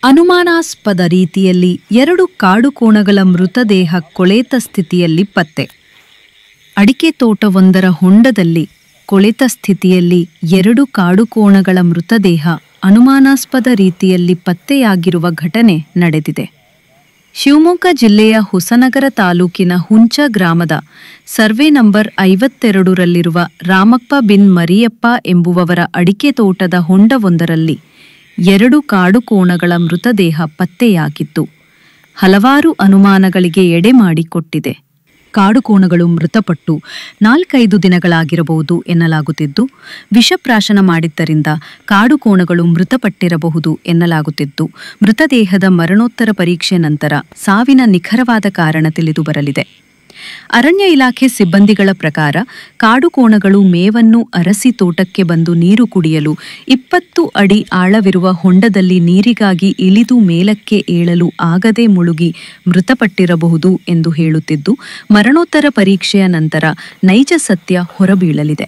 ಅನುಮಾನಾಸ್ಪದ ರೀತಿಯಲ್ಲಿ 2 ಕಾಡುಕೋಣಗಳ ಮೃತದೇಹ ಕೊಳೆತ ಸ್ಥಿತಿಯಲ್ಲಿ ಪತ್ತೆ. ಅಡಿಕೆ ತೋಟವೊಂದರ ಹೊಂಡದಲ್ಲಿ ಕೊಳೆತ ಸ್ಥಿತಿಯಲ್ಲಿ 2 ಕಾಡುಕೋಣಗಳ ಮೃತದೇಹ ಅನುಮಾನಾಸ್ಪದ ರೀತಿಯಲ್ಲಿ ಪತ್ತೆಯಾಗಿರುವ ಘಟನೆ ನಡೆದಿದೆ. ಶಿವಮೊಗ್ಗ ಜಿಲ್ಲೆಯ ಹೊಸನಗರ ತಾಲೂಕಿನ ಹುಂಚ ಗ್ರಾಮದ ಸರ್ವೆ ನಂಬರ್ 52ರಲ್ಲಿರುವ ರಾಮಪ್ಪ ಬಿನ್ ಮರಿಯಪ್ಪ ಎಂಬುವವರ ಅಡಿಕೆ ತೋಟದ ಹೊಂಡವೊಂದರಲ್ಲಿ 2 ಕಾಡುಕೋಣಗಳ ಮೃತದೇಹ ಪತ್ತೆಯಾಗಿದ್ದು ಹಲವಾರು ಅನುಮಾನಗಳಿಗೆ ಎಡೆ ಮಾಡಿಕೊಟ್ಟಿದೆ. ಕಾಡುಕೋಣಗಳು ಮೃತಪಟ್ಟು 4-5 ದಿನಗಳಾಗಿರಬಹುದು ಎನ್ನಲಾಗುತ್ತಿದ್ದು, ವಿಷಪ್ರಾಶನ ಮಾಡಿದ್ದರಿಂದ ಕಾಡುಕೋಣಗಳು ಮೃತಪಟ್ಟಿರಬಹುದು ಎನ್ನಲಾಗುತ್ತಿದ್ದು, ಮೃತದೇಹದ ಮರಣೋತ್ತರ ಪರೀಕ್ಷೆ ನಂತರ ಸಾವಿನ ನಿಖರವಾದ ಕಾರಣ ತಿಳಿದು ಬರಲಿದೆ. ಅರಣ್ಯ ಇಲಾಖೆ ಸಿಬ್ಬಂದಿಗಳ ಪ್ರಕಾರ ಕಾಡುಕೋಣಗಳು ಮೇವನ್ನು ಅರಸಿ ತೋಟಕ್ಕೆ ಬಂದು ನೀರು ಕುಡಿಯಲು 20 ಅಡಿ ಆಳವಿರುವ ಹೊಂಡದಲ್ಲಿ ನೀರಿಗಾಗಿ ಇಳಿದು ಮೇಲಕ್ಕೆ ಏಳಲು ಆಗದೆ ಮುಳುಗಿ ಮೃತಪಟ್ಟಿರಬಹುದು ಎಂದು ಹೇಳುತ್ತಿದ್ದು, ಮರಣೋತ್ತರ ಪರೀಕ್ಷೆಯ ನಂತರ ನೈಜ ಸತ್ಯ ಹೊರಬೀಳಲಿದೆ.